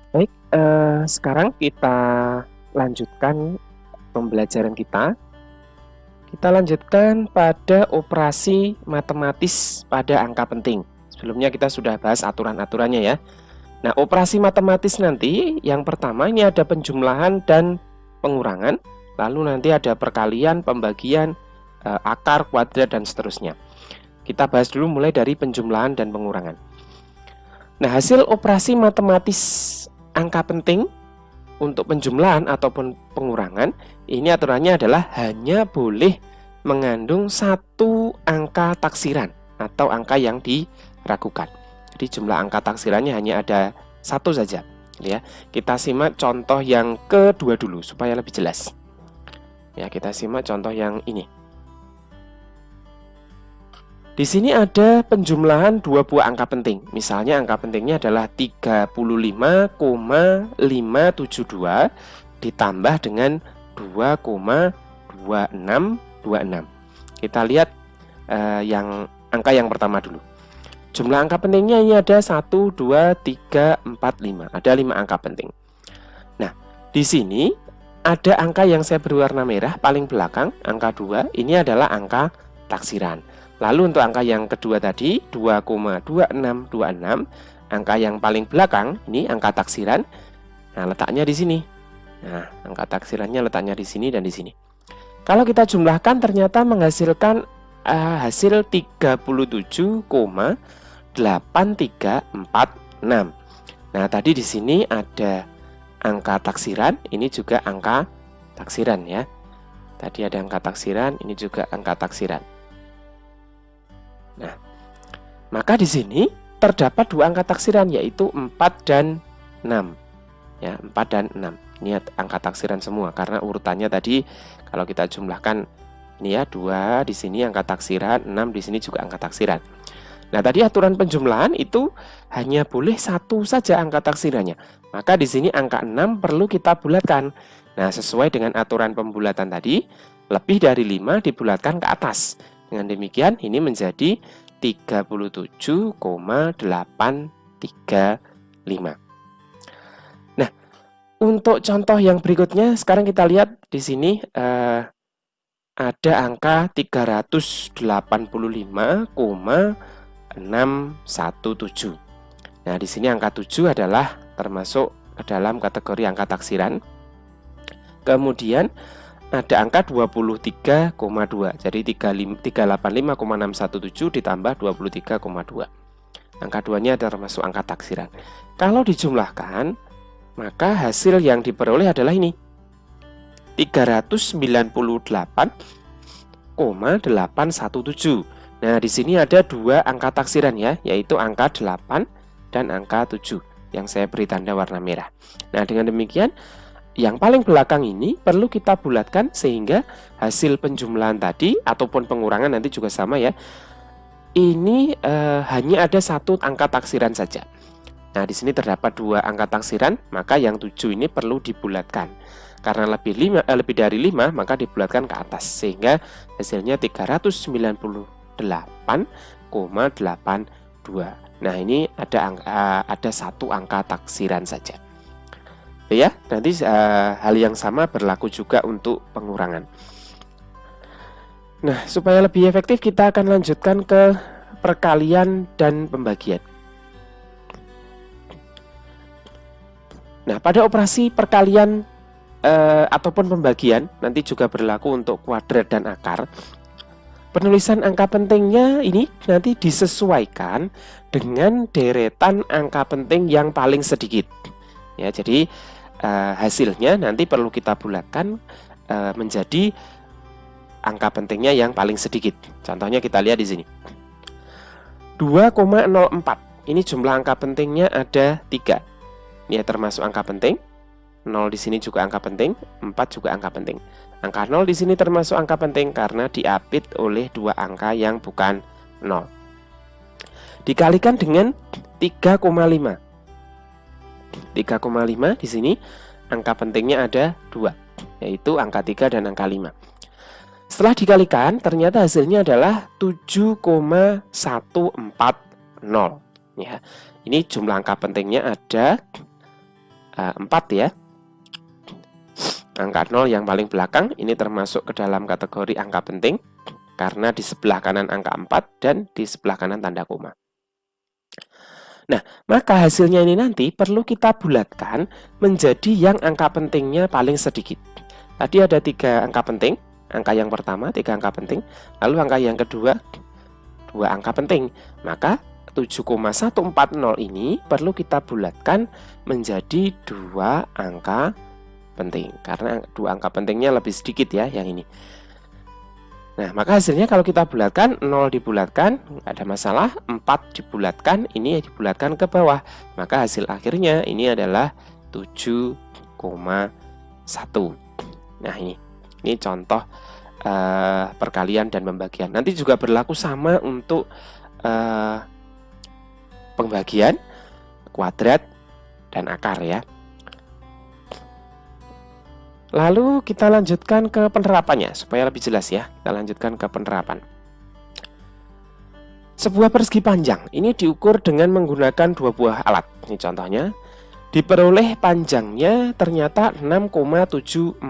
Baik, sekarang kita lanjutkan pembelajaran kita. Kita lanjutkan pada operasi matematis pada angka penting. Sebelumnya kita sudah bahas aturan-aturannya ya. Nah, operasi matematis nanti yang pertama ini ada penjumlahan dan pengurangan. Lalu nanti ada perkalian, pembagian, akar, kuadrat, dan seterusnya. Kita bahas dulu mulai dari penjumlahan dan pengurangan. Nah, hasil operasi matematis angka penting untuk penjumlahan ataupun pengurangan, ini aturannya adalah hanya boleh mengandung satu angka taksiran atau angka yang diragukan. Jadi jumlah angka taksirannya hanya ada satu saja. Ya, kita simak contoh yang kedua dulu supaya lebih jelas. Ya, kita simak contoh yang ini. Di sini ada penjumlahan dua buah angka penting. Misalnya angka pentingnya adalah 35,572 ditambah dengan 2,2626. Kita lihat angka yang pertama dulu. Jumlah angka pentingnya ini ada 1, 2, 3, 4, 5. Ada 5 angka penting. Nah, di sini ada angka yang saya beri warna merah paling belakang, angka 2. Ini adalah angka taksiran. Lalu untuk angka yang kedua tadi 2,2626, angka yang paling belakang ini angka taksiran. Nah, letaknya di sini. Nah, angka taksirannya letaknya di sini dan di sini. Kalau kita jumlahkan ternyata menghasilkan hasil 37,8346. Nah, tadi di sini ada angka taksiran, ini juga angka taksiran ya. Tadi ada angka taksiran, ini juga angka taksiran. Nah, maka di sini terdapat dua angka taksiran yaitu 4 dan 6. Ya, 4 dan 6. Ini angka taksiran semua karena urutannya tadi kalau kita jumlahkan ini ya, 2 di sini angka taksiran, 6 di sini juga angka taksiran. Nah, tadi aturan penjumlahan itu hanya boleh satu saja angka taksirannya. Maka di sini angka 6 perlu kita bulatkan. Nah, sesuai dengan aturan pembulatan tadi, lebih dari 5 dibulatkan ke atas. Dengan demikian ini menjadi 37,835. Nah, untuk contoh yang berikutnya sekarang kita lihat di sini ada angka 385,617. Nah, di sini angka 7 adalah termasuk dalam kategori angka taksiran. Kemudian ada angka 23,2. Jadi 385,617 ditambah 23,2. Angka 2-nya termasuk angka taksiran. Kalau dijumlahkan, maka hasil yang diperoleh adalah ini. 398,817. Nah, di sini ada dua angka taksiran ya, yaitu angka 8 dan angka 7 yang saya beri tanda warna merah. Nah, dengan demikian yang paling belakang ini perlu kita bulatkan sehingga hasil penjumlahan tadi ataupun pengurangan nanti juga sama ya. Ini hanya ada satu angka taksiran saja. Nah, di sini terdapat dua angka taksiran, maka yang 7 ini perlu dibulatkan. Karena lebih dari 5, maka dibulatkan ke atas sehingga hasilnya 398,82. Nah, ini ada satu angka taksiran saja. Ya, nanti hal yang sama berlaku juga untuk pengurangan. Nah, supaya lebih efektif kita akan lanjutkan ke perkalian dan pembagian. Nah, pada operasi perkalian ataupun pembagian nanti juga berlaku untuk kuadrat dan akar. Penulisan angka pentingnya ini nanti disesuaikan dengan deretan angka penting yang paling sedikit. Ya, jadi hasilnya nanti perlu kita bulatkan menjadi angka pentingnya yang paling sedikit. Contohnya kita lihat di sini. 2,04. Ini jumlah angka pentingnya ada 3. Ini termasuk angka penting. 0 di sini juga angka penting, 4 juga angka penting. Angka 0 di sini termasuk angka penting karena diapit oleh dua angka yang bukan 0. Dikalikan dengan 3,5. 3,5 di sini angka pentingnya ada 2, yaitu angka 3 dan angka 5. Setelah dikalikan ternyata hasilnya adalah 7,140 ya. Ini jumlah angka pentingnya ada 4 ya. Angka 0 yang paling belakang ini termasuk ke dalam kategori angka penting karena di sebelah kanan angka 4 dan di sebelah kanan tanda koma. Nah, maka hasilnya ini nanti perlu kita bulatkan menjadi yang angka pentingnya paling sedikit. Tadi ada 3 angka penting, angka yang pertama 3 angka penting, lalu angka yang kedua 2 angka penting. Maka 7,140 ini perlu kita bulatkan menjadi 2 angka penting. Karena 2 angka pentingnya lebih sedikit ya yang ini. Nah, maka hasilnya kalau kita bulatkan, 0 dibulatkan, nggak ada masalah, 4 dibulatkan, ini dibulatkan ke bawah. Maka hasil akhirnya ini adalah 7,1. Nah, ini contoh perkalian dan pembagian. Nanti juga berlaku sama untuk pembagian, kuadrat, dan akar ya. Lalu kita lanjutkan ke penerapannya supaya lebih jelas ya. Kita lanjutkan ke penerapan. Sebuah persegi panjang ini diukur dengan menggunakan 2 buah alat. Ini contohnya. Diperoleh panjangnya ternyata 6,74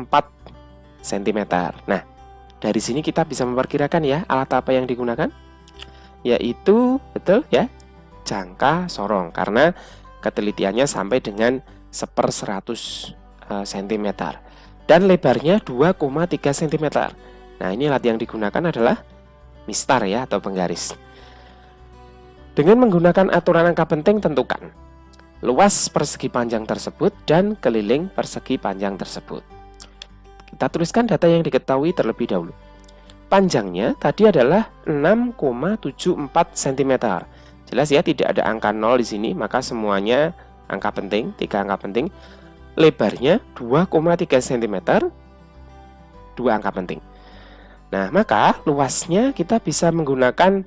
cm. Nah, dari sini kita bisa memperkirakan ya alat apa yang digunakan. Yaitu, betul ya, jangka sorong. Karena ketelitiannya sampai dengan 1/100 cm. Dan lebarnya 2,3 cm. Nah, ini alat yang digunakan adalah mistar ya atau penggaris. Dengan menggunakan aturan angka penting tentukan luas persegi panjang tersebut dan keliling persegi panjang tersebut. Kita tuliskan data yang diketahui terlebih dahulu. Panjangnya tadi adalah 6,74 cm. Jelas ya, tidak ada angka 0 di sini, maka semuanya angka penting, 3 angka penting. Lebarnya 2,3 cm, 2 angka penting. Nah, maka luasnya kita bisa menggunakan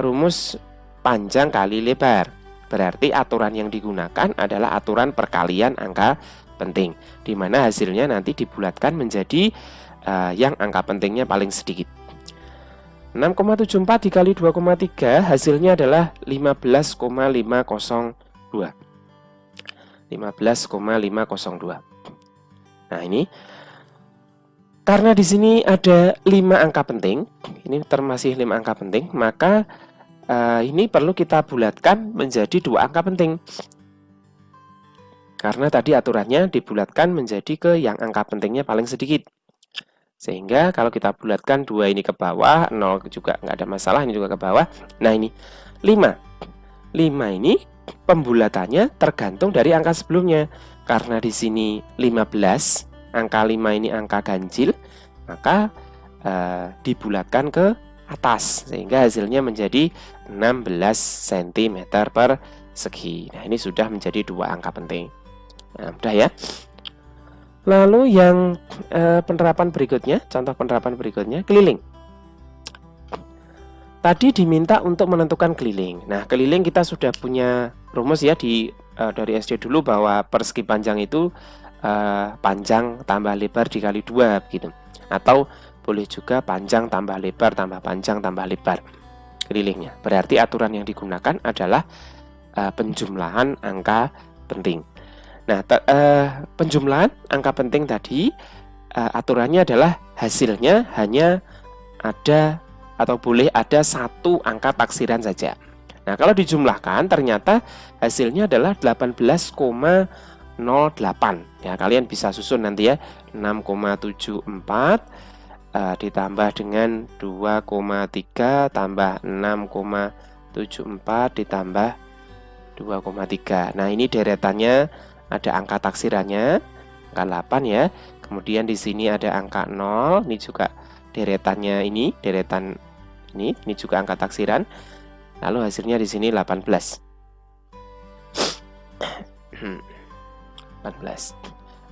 rumus panjang kali lebar. Berarti aturan yang digunakan adalah aturan perkalian angka penting, di mana hasilnya nanti dibulatkan menjadi yang angka pentingnya paling sedikit. 6,74 dikali 2,3 hasilnya adalah 15,502. 15,502. Nah, ini karena di sini ada 5 angka penting, ini termasih 5 angka penting, maka ini perlu kita bulatkan menjadi 2 angka penting. Karena tadi aturannya dibulatkan menjadi ke yang angka pentingnya paling sedikit. Sehingga kalau kita bulatkan 2 ini ke bawah, 0 juga nggak ada masalah, ini juga ke bawah. Nah, ini 5. 5 ini pembulatannya tergantung dari angka sebelumnya. Karena di sini 15, angka 5 ini angka ganjil, maka dibulatkan ke atas sehingga hasilnya menjadi 16 cm persegi. Nah, ini sudah menjadi 2 angka penting. Nah, mudah ya. Lalu yang penerapan berikutnya, contoh penerapan berikutnya, keliling. Tadi diminta untuk menentukan keliling. Nah, keliling kita sudah punya rumus ya dari SD dulu bahwa persegi panjang itu panjang tambah lebar dikali 2 begitu. Atau boleh juga panjang tambah lebar tambah panjang tambah lebar kelilingnya. Berarti aturan yang digunakan adalah penjumlahan angka penting. Nah, penjumlahan angka penting tadi aturannya adalah hasilnya hanya ada atau boleh ada 1 angka taksiran saja. Nah, kalau dijumlahkan ternyata hasilnya adalah 18,08. Ya, kalian bisa susun nanti ya. 6,74 ditambah dengan 2,3 tambah 6,74 ditambah 2,3. Nah, ini deretannya ada angka taksirannya, angka 8 ya. Kemudian di sini ada angka 0, ini juga deretannya deretan ini juga angka taksiran. Lalu hasilnya di sini 18. 18.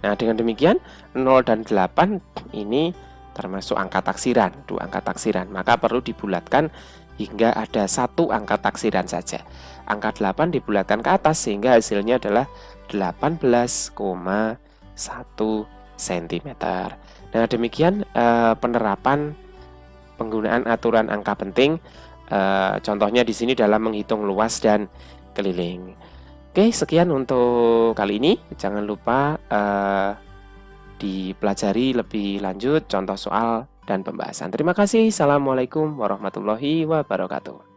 Nah, dengan demikian 0 dan 8 ini termasuk angka taksiran, 2 angka taksiran. Maka perlu dibulatkan hingga ada 1 angka taksiran saja. Angka 8 dibulatkan ke atas sehingga hasilnya adalah 18,1 cm. Nah, demikian penerapan penggunaan aturan angka penting. Contohnya di sini dalam menghitung luas dan keliling. Oke, sekian untuk kali ini. Jangan lupa dipelajari lebih lanjut contoh soal dan pembahasan. Terima kasih. Assalamualaikum warahmatullahi wabarakatuh.